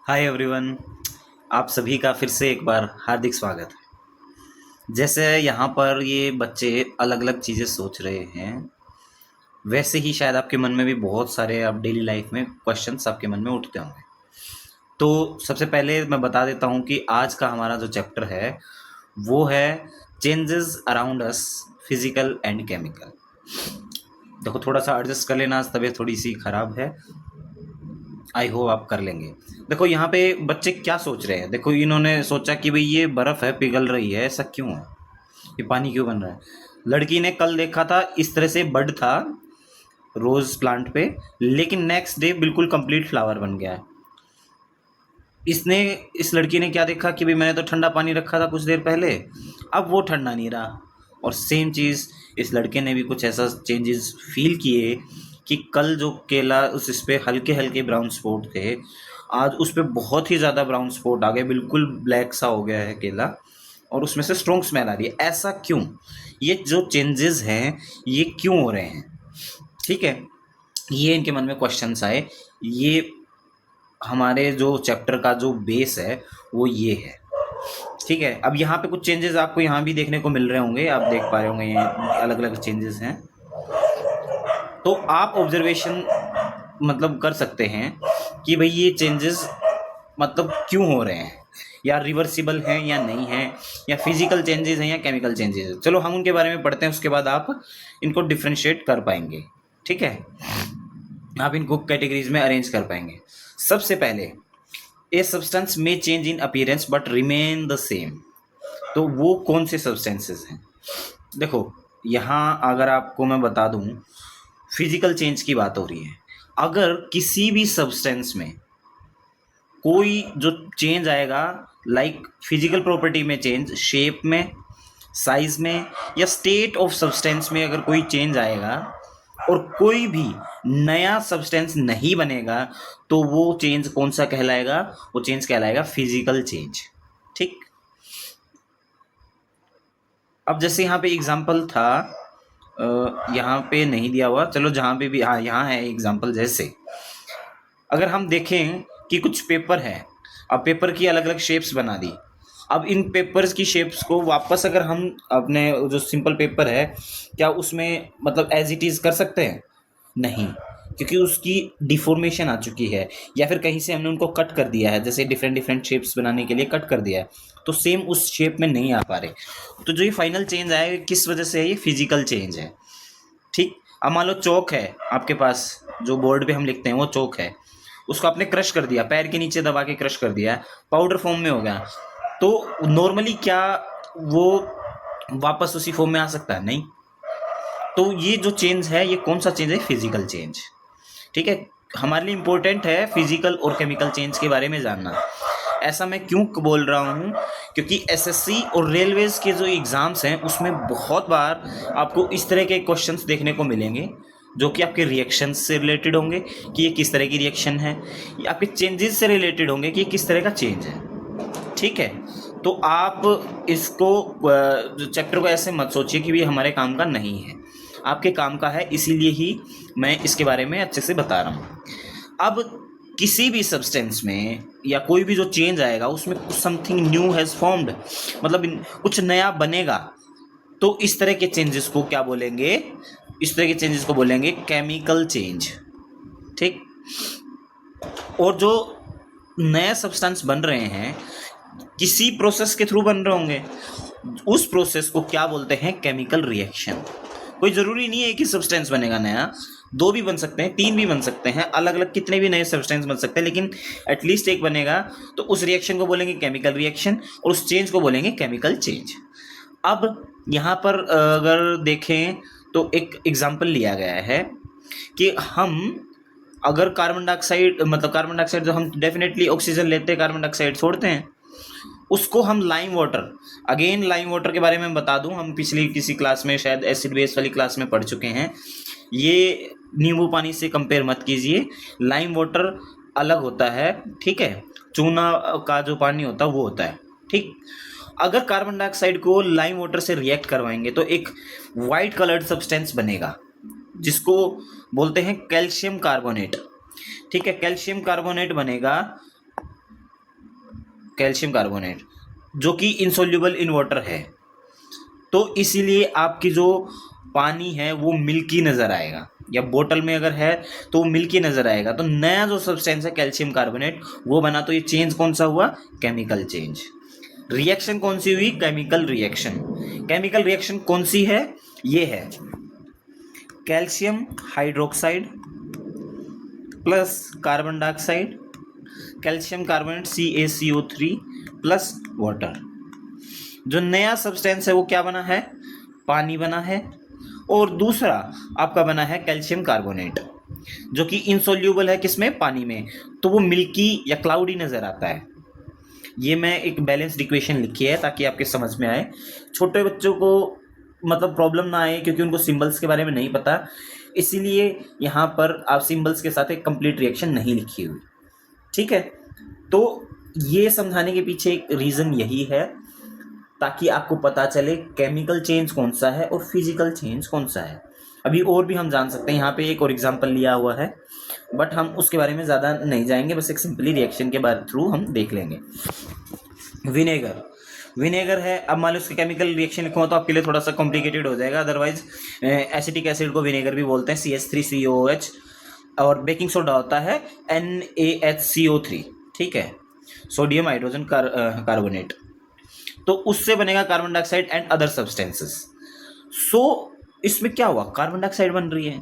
Hi everyone. आप सभी का फिर से एक बार हार्दिक स्वागत है। जैसे यहाँ पर ये बच्चे अलग अलग चीज़ें सोच रहे हैं, वैसे ही शायद आपके मन में भी बहुत सारे आप डेली लाइफ में क्वेश्चंस आपके मन में उठते होंगे। तो सबसे पहले मैं बता देता हूँ कि आज का हमारा जो चैप्टर है वो है changes around us, physical and chemical. देखो, थोड़ा सा एडजस्ट कर लेना, तबीयत थोड़ी सी ख़राब है, आई होप आप कर लेंगे। देखो यहाँ पे बच्चे क्या सोच रहे हैं। देखो, इन्होंने सोचा कि भाई ये बर्फ़ है, पिघल रही है, ऐसा क्यों है, ये पानी क्यों बन रहा है। लड़की ने कल देखा था इस तरह से बड था रोज़ प्लांट पे, लेकिन नेक्स्ट डे बिल्कुल कंप्लीट फ्लावर बन गया है। इसने इस लड़की ने क्या देखा कि भाई मैंने तो ठंडा पानी रखा था कुछ देर पहले, अब वो ठंडा नहीं रहा। और सेम चीज़ इस लड़के ने भी कुछ ऐसा चेंजेस फील किए कि कल जो केला उस पे हल्के हल्के ब्राउन स्पॉट थे, आज उस पर बहुत ही ज़्यादा ब्राउन स्पॉट आ गए, बिल्कुल ब्लैक सा हो गया है केला, और उसमें से स्ट्रॉन्ग स्मेल आ रही है। ऐसा क्यों? ये जो चेंजेस हैं ये क्यों हो रहे हैं? ठीक है, ये इनके मन में क्वेश्चंस आए। ये हमारे जो चैप्टर का जो बेस है वो ये है। ठीक है, अब यहाँ पे कुछ चेंजेस आपको यहाँ भी देखने को मिल रहे होंगे, आप देख पा रहे होंगे ये अलग अलग चेंजेस हैं। तो आप ऑब्जर्वेशन मतलब कर सकते हैं कि भाई ये चेंजेस मतलब क्यों हो रहे हैं, या रिवर्सिबल हैं या नहीं हैं, या फिजिकल चेंजेस हैं या केमिकल चेंजेस हैं। चलो हम उनके बारे में पढ़ते हैं, उसके बाद आप इनको डिफ्रेंशिएट कर पाएंगे। ठीक है, आप इनको कैटेगरीज में अरेंज कर पाएंगे। सबसे पहले, ए सब्सटेंस में change in appearance but remain the same. तो वो कौन से सब्सटेंसेस हैं? देखो, यहाँ अगर आपको मैं बता दूं, फिजिकल चेंज की बात हो रही है। अगर किसी भी सब्सटेंस में कोई जो चेंज आएगा, लाइक फिजिकल प्रॉपर्टी में चेंज, शेप में, साइज में, या स्टेट ऑफ सब्सटेंस में अगर कोई चेंज आएगा और कोई भी नया सब्सटेंस नहीं बनेगा, तो वो चेंज कौन सा कहलाएगा? वो चेंज कहलाएगा फिजिकल चेंज। ठीक, अब जैसे यहाँ पे एग्जाम्पल था, यहाँ पे नहीं दिया हुआ, चलो जहाँ पे भी, हाँ यहाँ है एग्जाम्पल। जैसे अगर हम देखें कि कुछ पेपर है, अब पेपर की अलग अलग शेप्स बना दी। अब इन पेपर्स की शेप्स को वापस अगर हम अपने जो सिंपल पेपर है, क्या उसमें मतलब एज इट इज़ कर सकते हैं? नहीं, क्योंकि उसकी डिफॉर्मेशन आ चुकी है, या फिर कहीं से हमने उनको कट कर दिया है, जैसे डिफरेंट डिफरेंट शेप्स बनाने के लिए कट कर दिया है, तो सेम उस शेप में नहीं आ पा रहे। तो जो ये फाइनल चेंज आया किस वजह से है? ये फिजिकल चेंज है। ठीक, अब मान लो चौक है आपके पास, जो बोर्ड पे हम लिखते हैं वो चौक है, उसको आपने क्रश कर दिया, पैर के नीचे दबा के क्रश कर दिया, पाउडर फॉर्म में हो गया। तो नॉर्मली क्या वो वापस उसी फॉर्म में आ सकता है? नहीं। तो ये जो चेंज है ये कौन सा चेंज है? Physical change. ठीक है, हमारे लिए इम्पोर्टेंट है फिजिकल और केमिकल चेंज के बारे में जानना। ऐसा मैं क्यों बोल रहा हूँ? क्योंकि एसएससी और रेलवेज के जो एग्ज़ाम्स हैं उसमें बहुत बार आपको इस तरह के क्वेश्चंस देखने को मिलेंगे, जो कि आपके रिएक्शन से रिलेटेड होंगे कि ये किस तरह की रिएक्शन है, या आपके चेंजेस से रिलेटेड होंगे कि ये किस तरह का चेंज है। ठीक है, तो आप इसको जो चैप्टर को ऐसे मत सोचिए कि ये हमारे काम का नहीं है, आपके काम का है, इसीलिए ही मैं इसके बारे में अच्छे से बता रहा हूँ। अब किसी भी सब्सटेंस में या कोई भी जो चेंज आएगा उसमें कुछ समथिंग न्यू हैज़ फॉर्म्ड, मतलब कुछ नया बनेगा, तो इस तरह के चेंजेस को क्या बोलेंगे? इस तरह के चेंजेस को बोलेंगे केमिकल चेंज। ठीक, और जो नए सब्सटेंस बन रहे हैं किसी प्रोसेस के थ्रू बन रहे होंगे, उस प्रोसेस को क्या बोलते हैं? Chemical reaction. कोई ज़रूरी नहीं है कि सब्सटेंस बनेगा नया, दो भी बन सकते हैं, तीन भी बन सकते हैं, अलग अलग कितने भी नए सब्सटेंस बन सकते हैं, लेकिन एटलीस्ट एक बनेगा, तो उस रिएक्शन को बोलेंगे केमिकल रिएक्शन, और उस चेंज को बोलेंगे केमिकल चेंज। अब यहाँ पर अगर देखें तो एक एग्जाम्पल लिया गया है कि हम अगर कार्बन डाइऑक्साइड, मतलब कार्बन डाइऑक्साइड जो हम डेफिनेटली ऑक्सीजन लेते हैं, कार्बन डाइऑक्साइड छोड़ते हैं, उसको हम lime water, again lime water के बारे में बता दूं, हम पिछली किसी क्लास में शायद एसिड बेस वाली क्लास में पढ़ चुके हैं। ये नींबू पानी से कंपेयर मत कीजिए, लाइम वाटर अलग होता है। ठीक है, चूना का जो पानी होता है वो होता है। ठीक, अगर कार्बन डाइऑक्साइड को लाइम वाटर से रिएक्ट करवाएंगे तो एक वाइट कलर्ड सब्सटेंस बनेगा, जिसको बोलते हैं कैल्शियम कार्बोनेट। ठीक है, कैल्शियम कार्बोनेट बनेगा, कैल्शियम कार्बोनेट, जो कि इनसोल्यूबल इन वाटर है, तो इसीलिए आपकी जो पानी है वो मिल्की नज़र आएगा, या बोतल में अगर है तो वो मिल्की नज़र आएगा। तो नया जो सब्सटेंस है कैल्शियम कार्बोनेट वो बना, तो ये चेंज कौन सा हुआ? Chemical change. रिएक्शन कौन सी हुई? Chemical reaction. केमिकल रिएक्शन कौन सी है? ये है calcium hydroxide plus carbon dioxide, calcium carbonate CaCO3 plus water. जो नया सब्सटेंस है वो क्या बना है? पानी बना है। और दूसरा आपका बना है कैल्शियम कार्बोनेट, जो कि इनसोल्यूबल है किसमें? पानी में, तो वो मिल्की या क्लाउडी नज़र आता है। ये मैं एक बैलेंस्ड इक्वेशन लिखी है ताकि आपके समझ में आए, छोटे बच्चों को मतलब प्रॉब्लम ना आए, क्योंकि उनको सिंबल्स के बारे में नहीं पता, इसीलिए यहाँ पर आप सिंबल्स के साथ एक कंप्लीट रिएक्शन नहीं लिखी हुई। ठीक है, तो ये समझाने के पीछे एक रीज़न यही है, ताकि आपको पता चले केमिकल चेंज कौन सा है और फिजिकल चेंज कौन सा है। अभी और भी हम जान सकते हैं, यहाँ पे एक और एग्जांपल लिया हुआ है, बट हम उसके बारे में ज़्यादा नहीं जाएंगे, बस एक सिंपली रिएक्शन के बारे थ्रू हम देख लेंगे। विनेगर, विनेगर है। अब मान लो उसके केमिकल रिएक्शन लिखूँगा तो आपके लिए थोड़ा सा कॉम्प्लिकेटेड हो जाएगा, अदरवाइज एसिटिक एसिड को विनेगर भी बोलते हैं, CH3COOH, और बेकिंग सोडा होता है NaHCO3। ठीक है, सोडियम हाइड्रोजन कार्बोनेट, तो उससे बनेगा carbon dioxide and other substances. So इसमें क्या हुआ? कार्बन डाइऑक्साइड बन रही है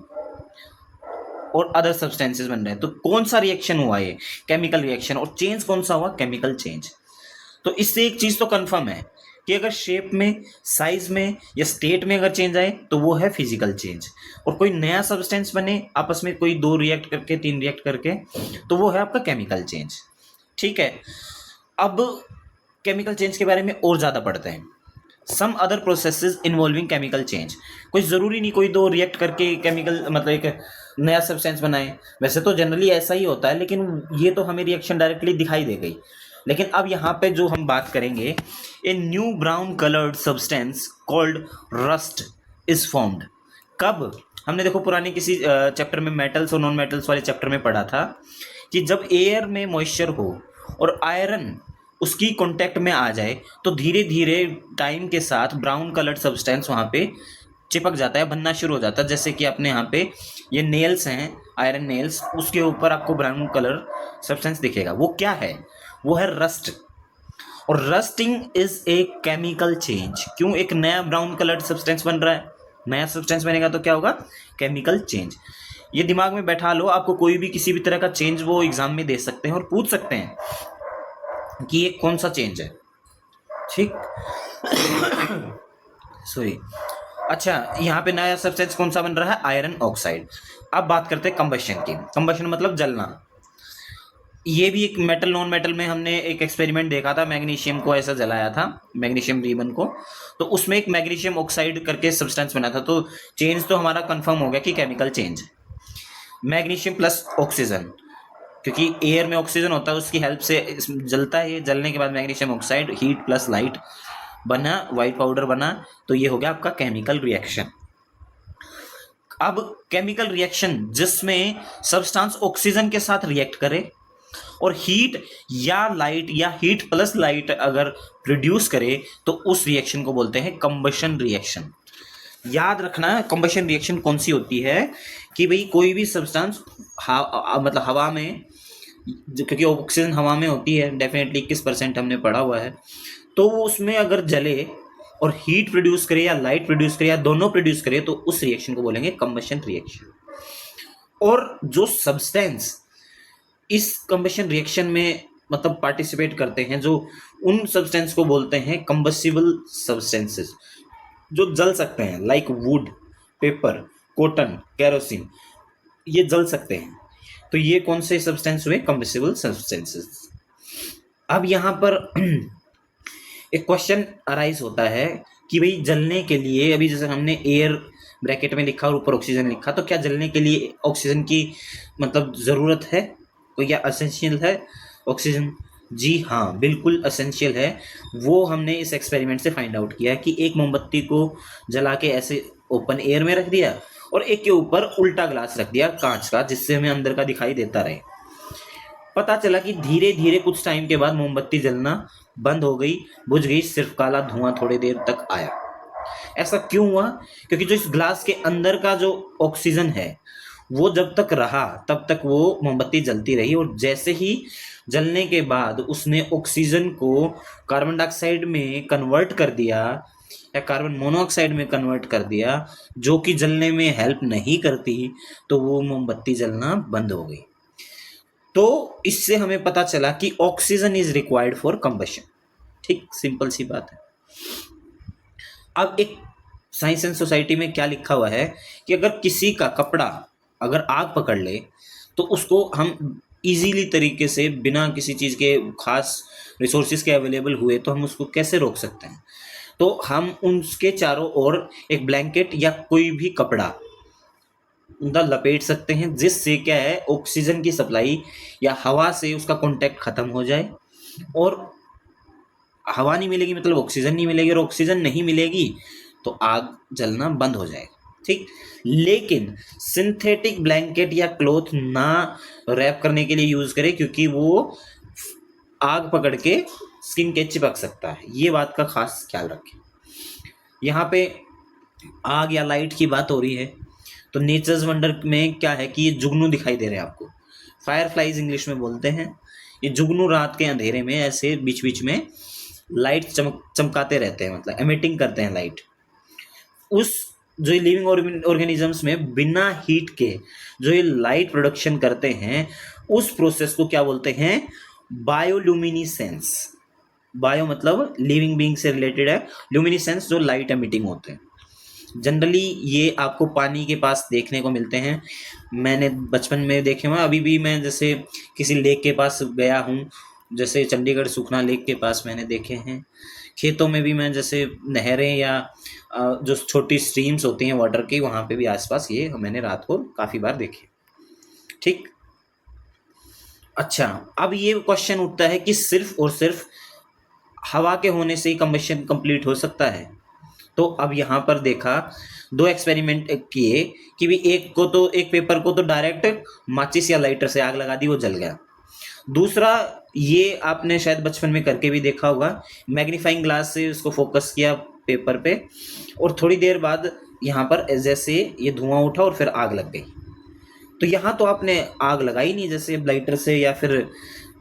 और अदर सब्सटेंसेस बन रहे हैं। तो कौन सा रिएक्शन हुआ? ये केमिकल रिएक्शन। और चेंज कौन सा हुआ? Chemical change. तो इससे एक चीज़ तो कंफर्म है कि अगर शेप में, साइज में या स्टेट में अगर चेंज आए तो वो है फिजिकल चेंज। और कोई नया सब्सटेंस बने आपस में, कोई 2 रिएक्ट करके, 3 रिएक्ट करके, तो वो है आपका केमिकल चेंज। ठीक है, अब केमिकल चेंज के बारे में और ज़्यादा पढ़ते हैं। Some other processes involving chemical change. कोई ज़रूरी नहीं कोई 2 रिएक्ट करके केमिकल मतलब एक नया सब्सटेंस बनाए, वैसे तो जनरली ऐसा ही होता है, लेकिन ये तो हमें रिएक्शन डायरेक्टली दिखाई दे गई। लेकिन अब यहाँ पे जो हम बात करेंगे, a new brown coloured substance called rust is formed. कब? हमने देखो पुराने किसी चैप्टर में मेटल्स और नॉन मेटल्स वाले चैप्टर में पढ़ा था कि जब एयर में मॉइस्चर हो और आयरन उसकी कांटेक्ट में आ जाए तो धीरे धीरे टाइम के साथ ब्राउन कलर्ड सब्सटेंस वहाँ पे चिपक जाता है, बनना शुरू हो जाता है। जैसे कि अपने यहाँ पे ये नेल्स हैं, आयरन नेल्स, उसके ऊपर आपको ब्राउन कलर सब्सटेंस दिखेगा। वो क्या है? वो है रस्ट। और rusting is a chemical change. क्यों? एक नया ब्राउन कलर्ड सब्सटेंस बन रहा है, नया सब्सटेंस बनेगा तो क्या होगा? Chemical change. ये दिमाग में बैठा लो, आपको कोई भी किसी भी तरह का चेंज वो एग्जाम में दे सकते हैं और पूछ सकते हैं कि ये कौन सा चेंज है। ठीक सॉरी। अच्छा, यहाँ पे नया सब्सटेंस कौन सा बन रहा है? Iron oxide. अब बात करते हैं कंबशन की। कंबशन मतलब जलना। ये भी एक मेटल नॉन मेटल में हमने एक एक्सपेरिमेंट देखा था, मैग्नीशियम को ऐसा जलाया था, मैग्नीशियम रिबन को, तो उसमें एक मैग्नीशियम ऑक्साइड करके सब्सटेंस बना था। तो चेंज तो हमारा कंफर्म हो गया कि chemical change. Magnesium plus oxygen, क्योंकि एयर में ऑक्सीजन होता है, उसकी हेल्प से जलता है। ये जलने के बाद magnesium oxide, heat plus light बना, वाइट पाउडर बना, तो ये हो गया आपका केमिकल रिएक्शन। अब केमिकल रिएक्शन जिसमें सब्सटेंस ऑक्सीजन के साथ रिएक्ट करे और हीट या लाइट या हीट प्लस लाइट अगर प्रोड्यूस करे तो उस रिएक्शन को बोलते हैं कंबशन रिएक्शन। याद रखना कंबशन रिएक्शन कौन सी होती है कि भाई कोई भी सब्सटेंस मतलब हवा में, क्योंकि ऑक्सीजन हवा में होती है डेफिनेटली 21% हमने पढ़ा हुआ है, तो वो उसमें अगर जले और हीट प्रोड्यूस करे या लाइट प्रोड्यूस करे या दोनों प्रोड्यूस करे तो उस रिएक्शन को बोलेंगे कंबशन रिएक्शन। और जो सब्सटेंस इस कंबशन रिएक्शन में मतलब पार्टिसिपेट करते हैं, जो उन सब्सटेंस को बोलते हैं कंबस्टिबल सब्सटेंसेस, जो जल सकते हैं, like would, paper, cotton, kerosene, ये जल सकते हैं। तो ये कौन से सब्सटेंस हुए? Combustible substances. अब यहाँ पर एक क्वेश्चन अराइज होता है कि भाई जलने के लिए, अभी जैसे हमने एयर ब्रैकेट में लिखा और ऊपर ऑक्सीजन लिखा, तो क्या जलने के लिए ऑक्सीजन की मतलब ज़रूरत है? तो क्या असेंशियल है ऑक्सीजन? जी हाँ, बिल्कुल असेंशियल है। वो हमने इस एक्सपेरिमेंट से फाइंड आउट किया है कि एक मोमबत्ती को जला के ऐसे ओपन एयर में रख दिया और एक के ऊपर उल्टा ग्लास रख दिया कांच का, जिससे हमें अंदर का दिखाई देता रहे। पता चला कि धीरे धीरे कुछ टाइम के बाद मोमबत्ती जलना बंद हो गई, बुझ गई, सिर्फ काला धुआं थोड़ी देर तक आया। ऐसा क्यों हुआ? क्योंकि जो इस ग्लास के अंदर का जो ऑक्सीजन है वो जब तक रहा तब तक वो मोमबत्ती जलती रही, और जैसे ही जलने के बाद उसने ऑक्सीजन को कार्बन डाइऑक्साइड में कन्वर्ट कर दिया या कार्बन मोनोऑक्साइड में कन्वर्ट कर दिया, जो कि जलने में हेल्प नहीं करती, तो वो मोमबत्ती जलना बंद हो गई। तो इससे हमें पता चला कि oxygen is required for combustion. ठीक, सिंपल सी बात है। अब एक साइंस एंड सोसाइटी में क्या लिखा हुआ है कि अगर किसी का कपड़ा अगर आग पकड़ ले तो उसको हम इजीली तरीके से बिना किसी चीज़ के खास रिसोर्सेज के अवेलेबल हुए तो हम उसको कैसे रोक सकते हैं? तो हम उसके चारों ओर एक ब्लैंकेट या कोई भी कपड़ा उनका लपेट सकते हैं, जिससे क्या है ऑक्सीजन की सप्लाई या हवा से उसका कांटेक्ट खत्म हो जाए, और हवा नहीं मिलेगी मतलब ऑक्सीजन नहीं मिलेगी, और ऑक्सीजन नहीं मिलेगी तो आग जलना बंद हो जाएगा। ठीक, लेकिन सिंथेटिक ब्लैंकेट या क्लॉथ ना रैप करने के लिए यूज करें, क्योंकि वो आग पकड़ के स्किन के चिपक सकता है। ये बात का खास ख्याल रखें। यहाँ पे आग या लाइट की बात हो रही है तो नेचर्स वंडर में क्या है कि ये जुगनू दिखाई दे रहे हैं आपको, फायरफ्लाइज इंग्लिश में बोलते हैं। ये जुगनू रात के अंधेरे में ऐसे बीच बीच में लाइट चमकाते रहते हैं, मतलब एमिटिंग करते हैं लाइट। उस जो ये लिविंग ऑर्गेनिजम्स में बिना हीट के जो ये लाइट प्रोडक्शन करते हैं, उस प्रोसेस को क्या बोलते हैं? बायोल्यूमिनिसेंस। बायो मतलब लिविंग बीइंग से रिलेटेड है, ल्यूमिनिसेंस जो लाइट एमिटिंग होते हैं। जनरली ये आपको पानी के पास देखने को मिलते हैं। मैंने बचपन में देखे हुए, अभी भी मैं जैसे किसी लेक के पास गया हूँ, जैसे चंडीगढ़ सुखना लेक के पास मैंने देखे हैं। खेतों में भी मैं जैसे नहरें या जो छोटी स्ट्रीम्स होती हैं वाटर की, वहाँ पे भी आसपास ये मैंने रात को काफ़ी बार देखे। ठीक, अच्छा, अब ये क्वेश्चन उठता है कि सिर्फ और सिर्फ हवा के होने से ही कंबशन कंप्लीट हो सकता है? तो अब यहाँ पर देखा, दो एक्सपेरिमेंट किए कि भी एक पेपर को तो डायरेक्ट माचिस या लाइटर से आग लगा दी, वो जल गया। दूसरा, ये आपने शायद बचपन में करके भी देखा होगा, मैग्नीफाइंग ग्लास से उसको फोकस किया पेपर पे, और थोड़ी देर बाद यहाँ पर जैसे ये धुआं उठा और फिर आग लग गई। तो यहाँ तो आपने आग लगाई नहीं जैसे लाइटर से या फिर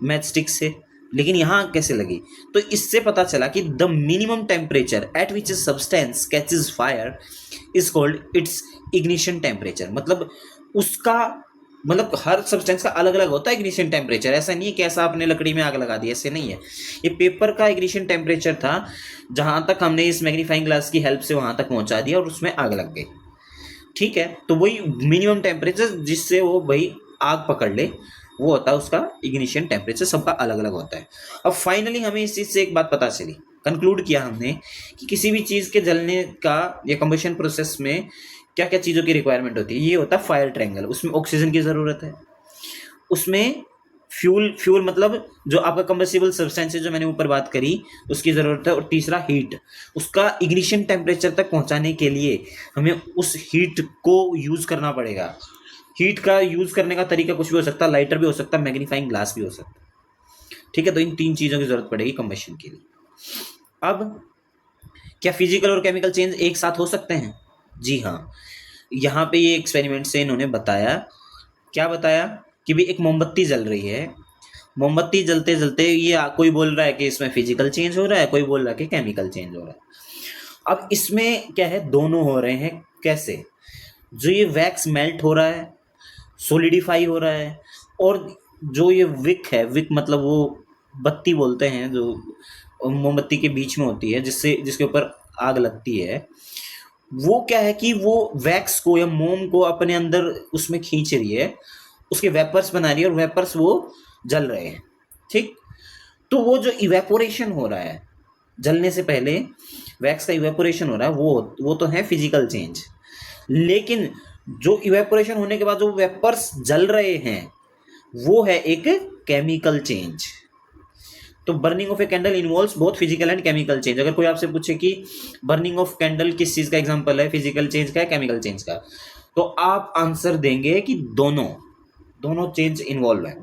मैच स्टिक से, लेकिन यहाँ कैसे लगी? तो इससे पता चला कि the minimum temperature at which a substance catches fire is called its ignition temperature. मतलब उसका मतलब हर सब्सटेंस का अलग अलग होता है इग्निशन टेम्परेचर। ऐसा नहीं है कि ऐसा आपने लकड़ी में आग लगा दी, ऐसे नहीं है। ये पेपर का इग्निशन टेम्परेचर था, जहाँ तक हमने इस मैग्नीफाइंग ग्लास की हेल्प से वहाँ तक पहुँचा दिया और उसमें आग लग गई। ठीक है, तो वही मिनिमम टेम्परेचर जिससे वो भाई आग पकड़ ले, वो होता है उसका इग्निशन टेम्परेचर। सबका अलग अलग होता है। अब फाइनली हमें इस चीज़ से एक बात पता चली, कंक्लूड किया हमने कि किसी भी चीज़ के जलने का या कंबशन प्रोसेस में क्या क्या चीज़ों की रिक्वायरमेंट होती है। ये होता है फायर ट्रायंगल, उसमें ऑक्सीजन की ज़रूरत है, उसमें फ्यूल मतलब जो आपका कंबस्टिबल सब्सटेंस है जो मैंने ऊपर बात करी उसकी ज़रूरत है, और तीसरा हीट। उसका इग्निशन टेम्परेचर तक पहुंचाने के लिए हमें उस हीट को यूज़ करना पड़ेगा। हीट का यूज़ करने का तरीका कुछ भी हो सकता है, लाइटर भी हो सकता है, मैग्नीफाइंग ग्लास भी हो सकता है। ठीक है, तो इन तीन चीज़ों की ज़रूरत पड़ेगी कंबशन के लिए। अब क्या फिजिकल और केमिकल चेंज एक साथ हो सकते हैं? जी हाँ, यहाँ पे ये एक्सपेरिमेंट से इन्होंने बताया। क्या बताया कि भी एक मोमबत्ती जल रही है, मोमबत्ती जलते जलते ये कोई बोल रहा है कि इसमें फिजिकल चेंज हो रहा है, कोई बोल रहा है कि केमिकल चेंज हो रहा है। अब इसमें क्या है, दोनों हो रहे हैं। कैसे? जो ये वैक्स मेल्ट हो रहा है, सोलिडिफाई हो रहा है, और जो ये विक है, विक मतलब वो बत्ती बोलते हैं जो मोमबत्ती के बीच में होती है जिसके ऊपर आग लगती है, वो क्या है कि वो वैक्स को या मोम को अपने अंदर उसमें खींच रही है, उसके वेपर्स बना रही है, और वेपर्स वो जल रहे हैं। ठीक, तो वो जो इवेपोरेशन हो रहा है जलने से पहले, वैक्स का इवेपोरेशन हो रहा है, वो तो है फिजिकल चेंज। लेकिन जो इवेपोरेशन होने के बाद जो वेपर्स जल रहे हैं वो है एक केमिकल चेंज। तो burning of a candle involves both physical and chemical change. अगर कोई आपसे पूछे कि बर्निंग ऑफ कैंडल किस चीज़ का एग्जांपल है, फिजिकल चेंज का है केमिकल चेंज का, तो आप आंसर देंगे कि दोनों चेंज इन्वॉल्व है।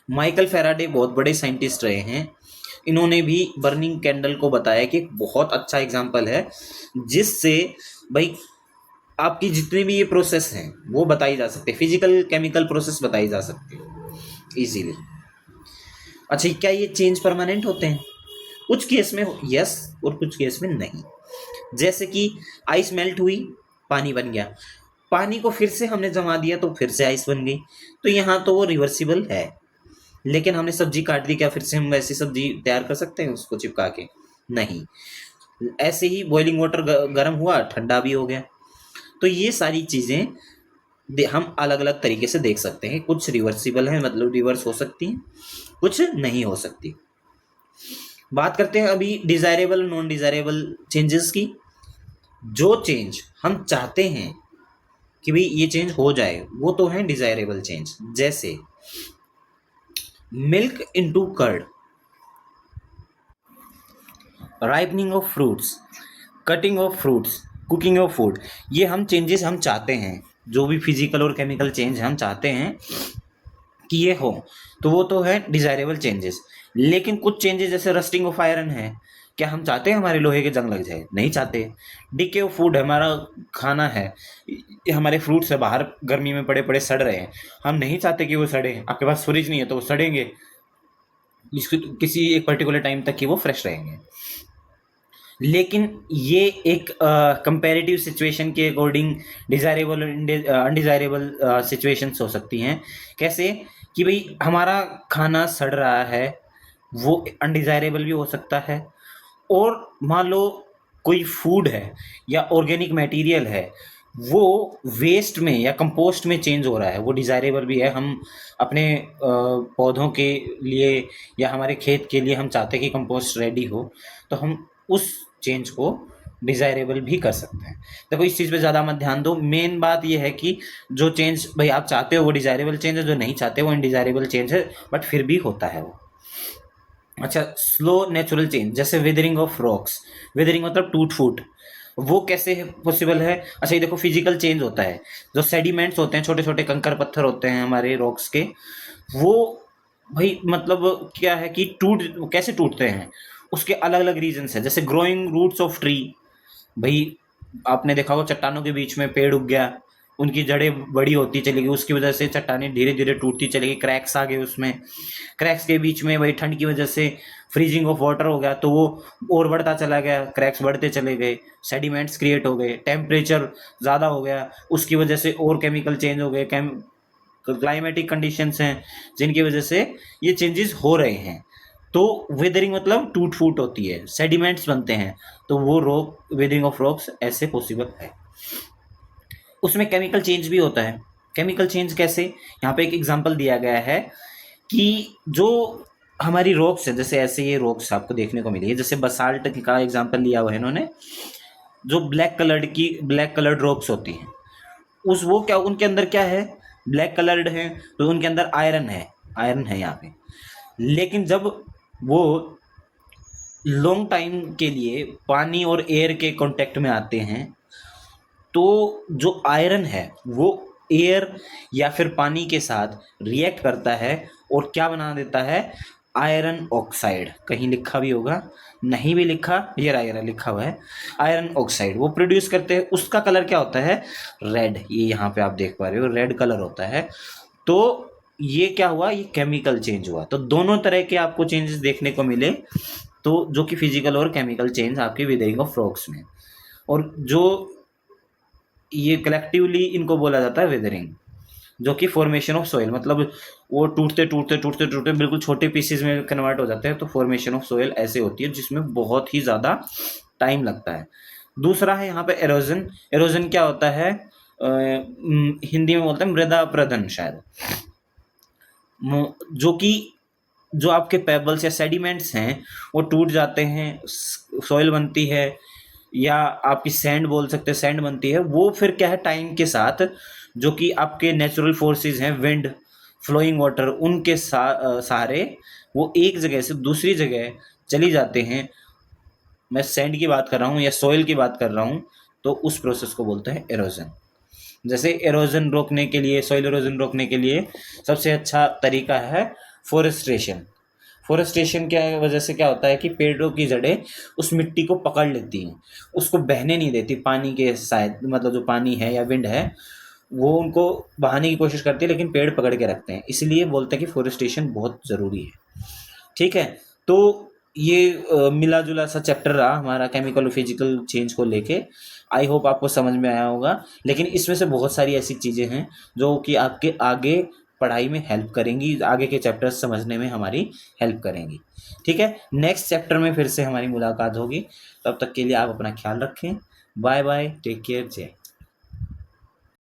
माइकल फैराडे बहुत बड़े साइंटिस्ट रहे हैं, इन्होंने भी बर्निंग कैंडल को बताया कि एक बहुत अच्छा एग्जाम्पल है जिससे भाई आपकी जितने भी ये प्रोसेस हैं वो बताई जा सकते हैं, फिजिकल केमिकल प्रोसेस बताई जा सकती है इजीली। अच्छा, क्या ये चेंज परमानेंट होते हैं? कुछ केस में यस और कुछ केस में नहीं। जैसे कि आइस मेल्ट हुई, पानी बन गया, पानी को फिर से हमने जमा दिया तो फिर से आइस बन गई, तो यहाँ तो वो रिवर्सिबल है। लेकिन हमने सब्जी काट दी, क्या फिर से हम वैसी सब्जी तैयार कर सकते हैं उसको चिपका के? नहीं। ऐसे ही बॉइलिंग वाटर गर्म हुआ, ठंडा भी हो गया। तो ये सारी चीज़ें हम अलग अलग तरीके से देख सकते हैं। कुछ रिवर्सिबल है, मतलब रिवर्स हो सकती हैं, कुछ नहीं हो सकती। बात करते हैं अभी डिजायरेबल नॉन डिजायरेबल चेंजेस की। जो चेंज हम चाहते हैं कि भाई ये चेंज हो जाए, वो तो है डिजायरेबल चेंज। जैसे milk into curd, ripening of fruits, cutting of fruits, cooking of food, ये हम चेंजेस हम चाहते हैं। जो भी फिजिकल और केमिकल चेंज हम चाहते हैं कि ये हो, तो वो तो है डिजायरेबल चेंजेस। लेकिन कुछ चेंजेस जैसे रस्टिंग ऑफ आयरन है, क्या हम चाहते हैं हमारे लोहे के जंग लग जाए? नहीं चाहते। डिके ऑफ फूड, हमारा खाना है, ये हमारे फ्रूट्स है, बाहर गर्मी में पड़े पड़े सड़ रहे हैं, हम नहीं चाहते कि वो सड़े। आपके पास फ्रिज नहीं है तो वो सड़ेंगे, किसी एक पर्टिकुलर टाइम तक कि वो फ्रेश रहेंगे। लेकिन ये एक कंपैरेटिव सिचुएशन के अकॉर्डिंग डिज़ायरेबल और अनडिज़ायरेबल सिचुएशंस हो सकती हैं। कैसे कि भाई हमारा खाना सड़ रहा है, वो अनडिज़ायरेबल भी हो सकता है। और मान लो कोई फूड है या ऑर्गेनिक मटेरियल है, वो वेस्ट में या कंपोस्ट में चेंज हो रहा है, वो डिज़ायरेबल भी है। हम अपने पौधों के लिए या हमारे खेत के लिए हम चाहते हैं कि कंपोस्ट रेडी हो, तो हम उस चेंज को डिज़ायरेबल भी कर सकते हैं। देखो, इस चीज़ पे ज़्यादा मत ध्यान दो। मेन बात ये है कि जो चेंज भाई आप चाहते हो वो डिज़ायरेबल चेंज है, जो नहीं चाहते वो इनडिज़ायरेबल चेंज है, बट फिर भी होता है वो। अच्छा, स्लो नेचुरल चेंज जैसे वेदरिंग ऑफ रॉक्स, वेदरिंग मतलब टूट फूट, वो कैसे पॉसिबल है? अच्छा, ये देखो फिजिकल चेंज होता है। जो सेडिमेंट्स होते हैं, छोटे छोटे कंकर पत्थर होते हैं हमारे रॉक्स के, वो भाई मतलब क्या है कि कैसे टूटते हैं, उसके अलग अलग रीजंस है। जैसे ग्रोइंग रूट्स ऑफ ट्री, भाई आपने देखा होगा चट्टानों के बीच में पेड़ उग गया, उनकी जड़ें बड़ी होती चली गई, उसकी वजह से चट्टानें धीरे धीरे टूटती चली गई, क्रैक्स आ गए उसमें, क्रैक्स के बीच में भाई ठंड की वजह से फ्रीजिंग ऑफ वाटर हो गया, तो वो और बढ़ता चला गया, क्रैक्स बढ़ते चले गए, सेडिमेंट्स क्रिएट हो गए, टेम्परेचर ज़्यादा हो गया, उसकी वजह से और केमिकल चेंज हो गए, क्लाइमेटिक कंडीशंस हैं जिनकी वजह से ये चेंजेस हो रहे हैं। तो वेदरिंग मतलब टूट फूट होती है, सेडिमेंट्स बनते हैं, तो वो रॉक, वेदरिंग ऑफ रॉक्स ऐसे पॉसिबल है। उसमें केमिकल चेंज भी होता है। केमिकल चेंज कैसे? यहाँ पे एक एग्जांपल दिया गया है कि जो हमारी रॉक्स है, जैसे ऐसे ये रॉक्स आपको देखने को मिली है, जैसे बसाल्ट का एग्जांपल लिया हुआ है इन्होंने, जो ब्लैक कलर्ड रॉक्स होती हैं, उस वो क्या उनके अंदर क्या है? ब्लैक कलर्ड है, तो उनके अंदर आयरन है यहाँ पे। लेकिन जब वो लॉन्ग टाइम के लिए पानी और एयर के कांटेक्ट में आते हैं, तो जो आयरन है वो एयर या फिर पानी के साथ रिएक्ट करता है और क्या बना देता है? Iron oxide. कहीं लिखा भी होगा, नहीं भी लिखा, ये आयरन लिखा हुआ है, आयरन ऑक्साइड वो प्रोड्यूस करते हैं। उसका कलर क्या होता है? रेड। ये यहाँ पे आप देख पा रहे हो, रेड कलर होता है। तो ये क्या हुआ? ये केमिकल चेंज हुआ। तो दोनों तरह के आपको चेंजेस देखने को मिले, तो जो कि फिजिकल और केमिकल चेंज आपके विदेइंग ऑफ रॉक्स में। और जो ये कलेक्टिवली इनको बोला जाता है वेदरिंग, जो कि फॉर्मेशन ऑफ सॉइल, मतलब वो टूटते टूटते टूटते टूटते बिल्कुल छोटे पीसेस में कन्वर्ट हो जाते हैं। तो फॉर्मेशन ऑफ सॉइल ऐसे होती है जिसमें बहुत ही ज़्यादा टाइम लगता है। दूसरा है यहाँ पे एरोजन। एरोजन क्या होता है? हिंदी में बोलते हैं मृदा अपरदन शायद, जो कि जो आपके पेबल्स या सेडिमेंट्स हैं वो टूट जाते हैं, सॉइल बनती है, या आपकी सैंड बोल सकते हैं, सैंड बनती है। वो फिर क्या है, टाइम के साथ जो कि आपके नेचुरल फोर्सेस हैं, विंड, फ्लोइंग वाटर, उनके सहारे वो एक जगह से दूसरी जगह चली जाते हैं। मैं सैंड की बात कर रहा हूँ या सॉइल की बात कर रहा हूँ, तो उस प्रोसेस को बोलते हैं एरोजन। जैसे एरोजन रोकने के लिए, सॉइल एरोजन रोकने के लिए सबसे अच्छा तरीका है फोरेस्टेशन क्या वजह से क्या होता है कि पेड़ों की जड़ें उस मिट्टी को पकड़ लेती हैं, उसको बहने नहीं देती, पानी के शायद मतलब जो पानी है या विंड है वो उनको बहाने की कोशिश करती है, लेकिन पेड़ पकड़ के रखते हैं, इसलिए बोलते हैं कि फोरेस्टेशन बहुत ज़रूरी है। ठीक है, तो ये मिला जुला सा चैप्टर रहा हमारा केमिकल और फिजिकल चेंज को लेके। आई होप आपको समझ में आया होगा, लेकिन इसमें से बहुत सारी ऐसी चीज़ें हैं जो कि आपके आगे पढ़ाई में हेल्प करेंगी, आगे के चैप्टर्स समझने में हमारी हेल्प करेंगी। ठीक है, नेक्स्ट चैप्टर में फिर से हमारी मुलाकात होगी, तब तक के लिए आप अपना ख्याल रखें। बाय बाय, टेक केयर, जय।